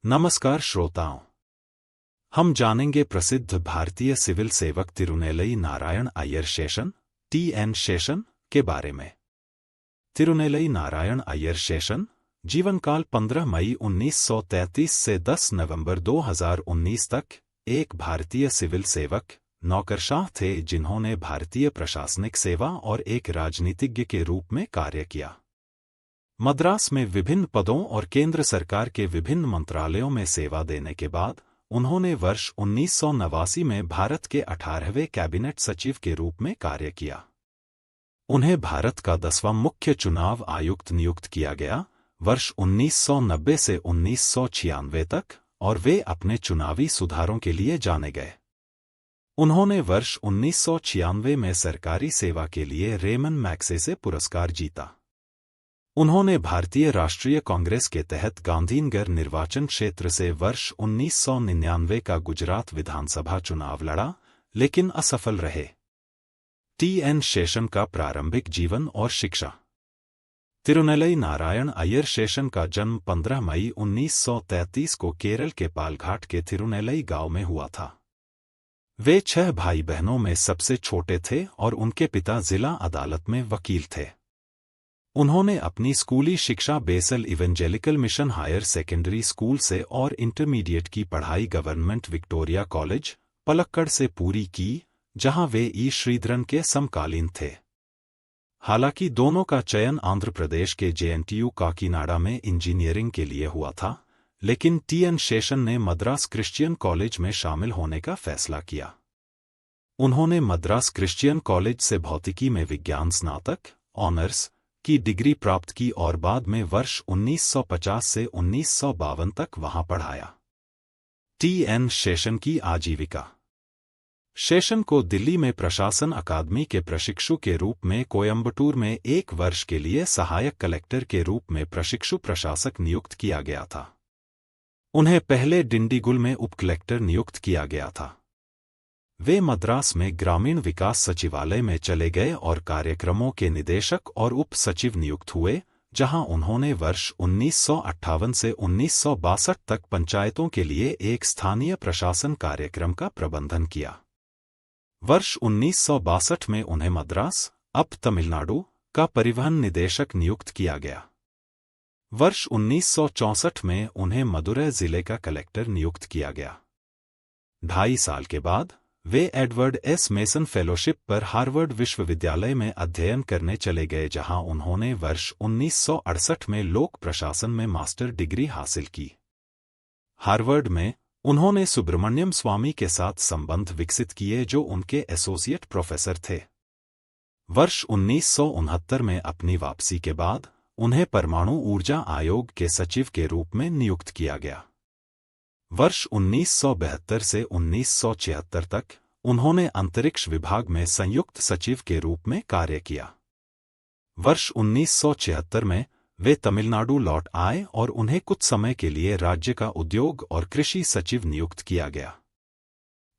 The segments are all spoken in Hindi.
नमस्कार श्रोताओं, हम जानेंगे प्रसिद्ध भारतीय सिविल सेवक तिरुनेलई नारायण अय्यर शेषन (टी.एन. शेषन) के बारे में। तिरुनेलई नारायण अय्यर शेषन जीवनकाल 15 मई 1933 से 10 नवंबर 2019 तक एक भारतीय सिविल सेवक, नौकरशाह थे जिन्होंने भारतीय प्रशासनिक सेवा और एक राजनीतिज्ञ के रूप में कार्य किया। मद्रास में विभिन्न पदों और केंद्र सरकार के विभिन्न मंत्रालयों में सेवा देने के बाद उन्होंने वर्ष 1989 में भारत के 18वें कैबिनेट सचिव के रूप में कार्य किया। उन्हें भारत का 10वां मुख्य चुनाव आयुक्त नियुक्त किया गया वर्ष 1990 से 1996 तक, और वे अपने चुनावी सुधारों के लिए जाने गए। उन्होंने वर्ष 1996 में सरकारी सेवा के लिए रेमन मैग्सेसे पुरस्कार जीता। उन्होंने भारतीय राष्ट्रीय कांग्रेस के तहत गांधीनगर निर्वाचन क्षेत्र से वर्ष 1999 का गुजरात विधानसभा चुनाव लड़ा, लेकिन असफल रहे। टी.एन. शेषन का प्रारंभिक जीवन और शिक्षा। तिरुनेलई नारायण अय्यर शेषन का जन्म 15 मई 1933 को केरल के पालघाट के तिरुनेलई गांव में हुआ था। वे 6 भाई बहनों में सबसे छोटे थे और उनके पिता जिला अदालत में वकील थे। उन्होंने अपनी स्कूली शिक्षा Basel Evangelical Mission Higher Secondary School से और इंटरमीडिएट की पढ़ाई गवर्नमेंट विक्टोरिया कॉलेज, पलक्कड़ से पूरी की, जहां वे ई श्रीधरन के समकालीन थे। हालांकि दोनों का चयन आंध्र प्रदेश के JNTU काकीनाडा में इंजीनियरिंग के लिए हुआ था, लेकिन टी.एन. शेषन ने मद्रास क्रिश्चियन कॉलेज में शामिल होने का फैसला किया। उन्होंने मद्रास क्रिश्चियन कॉलेज से भौतिकी में विज्ञान स्नातक ऑनर्स की डिग्री प्राप्त की और बाद में वर्ष 1950 से 1952 तक वहां पढ़ाया। टी.एन. शेषन की आजीविका। शेषन को दिल्ली में प्रशासन अकादमी के प्रशिक्षु के रूप में कोयंबटूर में 1 वर्ष के लिए सहायक कलेक्टर के रूप में प्रशिक्षु प्रशासक नियुक्त किया गया था। उन्हें पहले डिंडीगुल में उप कलेक्टर नियुक्त किया गया था। वे मद्रास में ग्रामीण विकास सचिवालय में चले गए और कार्यक्रमों के निदेशक और उप सचिव नियुक्त हुए, जहां उन्होंने वर्ष 1958 से 1962 तक पंचायतों के लिए एक स्थानीय प्रशासन कार्यक्रम का प्रबंधन किया। वर्ष 1962 में उन्हें मद्रास, अब तमिलनाडु, का परिवहन निदेशक नियुक्त किया गया। वर्ष 1964 में उन्हें मदुरै जिले का कलेक्टर नियुक्त किया गया। 2.5 साल के बाद वे एडवर्ड एस मेसन फेलोशिप पर हार्वर्ड विश्वविद्यालय में अध्ययन करने चले गए, जहां उन्होंने वर्ष 1968 में लोक प्रशासन में मास्टर डिग्री हासिल की। हार्वर्ड में उन्होंने सुब्रमण्यम स्वामी के साथ संबंध विकसित किए, जो उनके एसोसिएट प्रोफेसर थे। वर्ष 1969 में अपनी वापसी के बाद उन्हें परमाणु ऊर्जा आयोग के सचिव के रूप में नियुक्त किया गया। वर्ष 1972 से 1976 तक उन्होंने अंतरिक्ष विभाग में संयुक्त सचिव के रूप में कार्य किया। वर्ष 1976 में वे तमिलनाडु लौट आए और उन्हें कुछ समय के लिए राज्य का उद्योग और कृषि सचिव नियुक्त किया गया।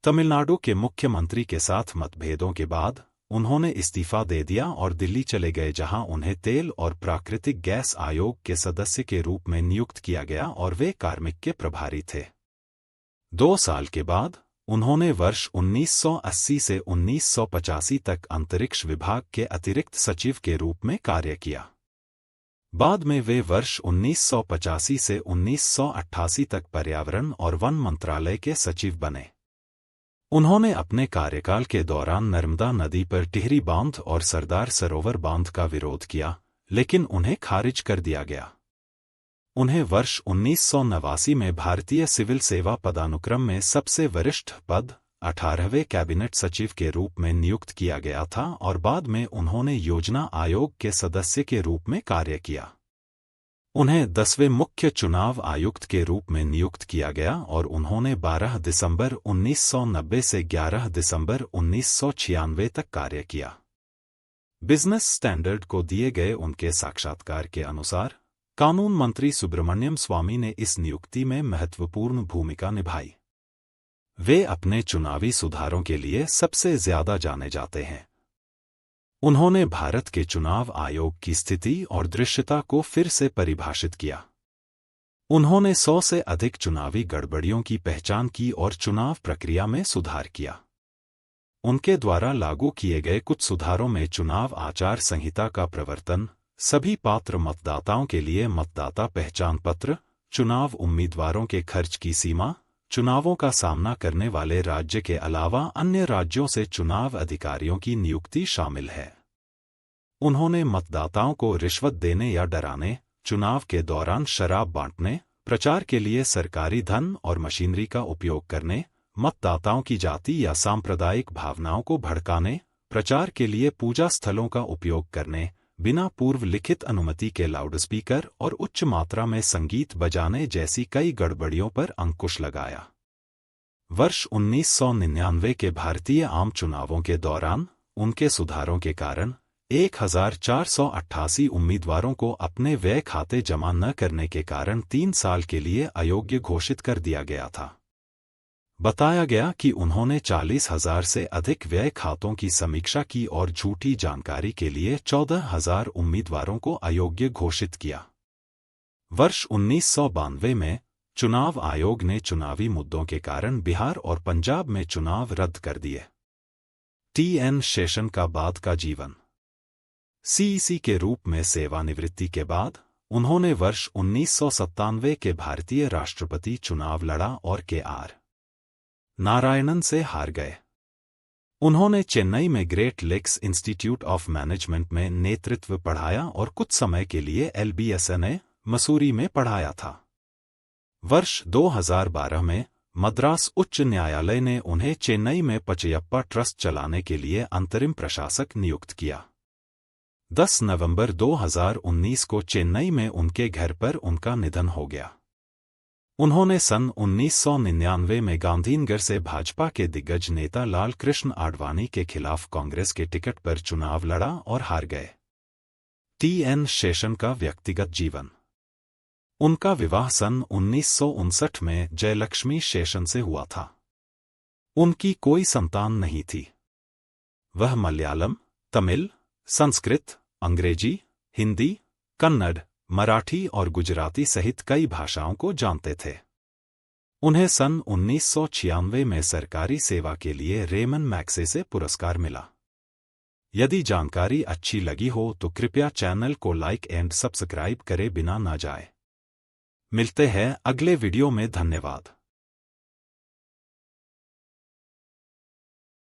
तमिलनाडु के मुख्यमंत्री के साथ मतभेदों के बाद उन्होंने इस्तीफा दे दिया और दिल्ली चले गए, जहां उन्हें तेल और प्राकृतिक गैस आयोग के सदस्य के रूप में नियुक्त किया गया और वे कार्मिक के प्रभारी थे। 2 साल के बाद उन्होंने वर्ष 1980 से 1985 तक अंतरिक्ष विभाग के अतिरिक्त सचिव के रूप में कार्य किया। बाद में वे वर्ष 1985 से 1988 तक पर्यावरण और वन मंत्रालय के सचिव बने। उन्होंने अपने कार्यकाल के दौरान नर्मदा नदी पर टिहरी बांध और सरदार सरोवर बांध का विरोध किया, लेकिन उन्हें खारिज कर दिया गया। उन्हें वर्ष 1989 में भारतीय सिविल सेवा पदानुक्रम में सबसे वरिष्ठ पद 18वें कैबिनेट सचिव के रूप में नियुक्त किया गया था और बाद में उन्होंने योजना आयोग के सदस्य के रूप में कार्य किया। उन्हें 10वें मुख्य चुनाव आयुक्त के रूप में नियुक्त किया गया और उन्होंने 12 दिसंबर 1990 से 11 दिसंबर 1996 तक कार्य किया। बिजनेस स्टैंडर्ड को दिए गए उनके साक्षात्कार के अनुसार कानून मंत्री सुब्रमण्यम स्वामी ने इस नियुक्ति में महत्वपूर्ण भूमिका निभाई। वे अपने चुनावी सुधारों के लिए सबसे ज्यादा जाने जाते हैं। उन्होंने भारत के चुनाव आयोग की स्थिति और दृश्यता को फिर से परिभाषित किया। उन्होंने 100 से अधिक चुनावी गड़बड़ियों की पहचान की और चुनाव प्रक्रिया में सुधार किया। उनके द्वारा लागू किए गए कुछ सुधारों में चुनाव आचार संहिता का प्रवर्तन, सभी पात्र मतदाताओं के लिए मतदाता पहचान पत्र, चुनाव उम्मीदवारों के खर्च की सीमा, चुनावों का सामना करने वाले राज्य के अलावा अन्य राज्यों से चुनाव अधिकारियों की नियुक्ति शामिल है। उन्होंने मतदाताओं को रिश्वत देने या डराने, चुनाव के दौरान शराब बांटने, प्रचार के लिए सरकारी धन और मशीनरी का उपयोग करने, मतदाताओं की जाति या सांप्रदायिक भावनाओं को भड़काने, प्रचार के लिए पूजा स्थलों का उपयोग करने, बिना पूर्व लिखित अनुमति के लाउडस्पीकर और उच्च मात्रा में संगीत बजाने जैसी कई गड़बड़ियों पर अंकुश लगाया। वर्ष 1999 के भारतीय आम चुनावों के दौरान उनके सुधारों के कारण 1488 उम्मीदवारों को अपने व्यय खाते जमा न करने के कारण 3 साल के लिए अयोग्य घोषित कर दिया गया था। बताया गया कि उन्होंने 40,000 से अधिक व्यय खातों की समीक्षा की और झूठी जानकारी के लिए 14,000 उम्मीदवारों को अयोग्य घोषित किया। वर्ष 1992 में चुनाव आयोग ने चुनावी मुद्दों के कारण बिहार और पंजाब में चुनाव रद्द कर दिए। टी.एन. शेषन का बाद का जीवन। सीईसी के रूप में सेवानिवृत्ति के बाद उन्होंने वर्ष 1997 के भारतीय राष्ट्रपति चुनाव लड़ा और के.आर. नारायणन से हार गए। उन्होंने चेन्नई में Great Lakes Institute of Management में नेतृत्व पढ़ाया और कुछ समय के लिए LBSNA, मसूरी में पढ़ाया था। वर्ष 2012 में मद्रास उच्च न्यायालय ने उन्हें चेन्नई में पचैयप्पा ट्रस्ट चलाने के लिए अंतरिम प्रशासक नियुक्त किया। 10 नवंबर 2019 को चेन्नई में उनके घर पर उनका निधन हो गया। उन्होंने सन 1999 में गांधीनगर से भाजपा के दिग्गज नेता लाल कृष्ण आडवाणी के खिलाफ कांग्रेस के टिकट पर चुनाव लड़ा और हार गए। टी.एन. शेषन का व्यक्तिगत जीवन। उनका विवाह सन 1959 में जयलक्ष्मी शेषन से हुआ था। उनकी कोई संतान नहीं थी। वह मलयालम, तमिल, संस्कृत, अंग्रेजी, हिंदी, कन्नड़, मराठी और गुजराती सहित कई भाषाओं को जानते थे। उन्हें सन 1996 में सरकारी सेवा के लिए रेमन मैग्सेसे पुरस्कार मिला। यदि जानकारी अच्छी लगी हो तो कृपया चैनल को लाइक एंड सब्सक्राइब करे बिना ना जाए। मिलते हैं अगले वीडियो में। धन्यवाद।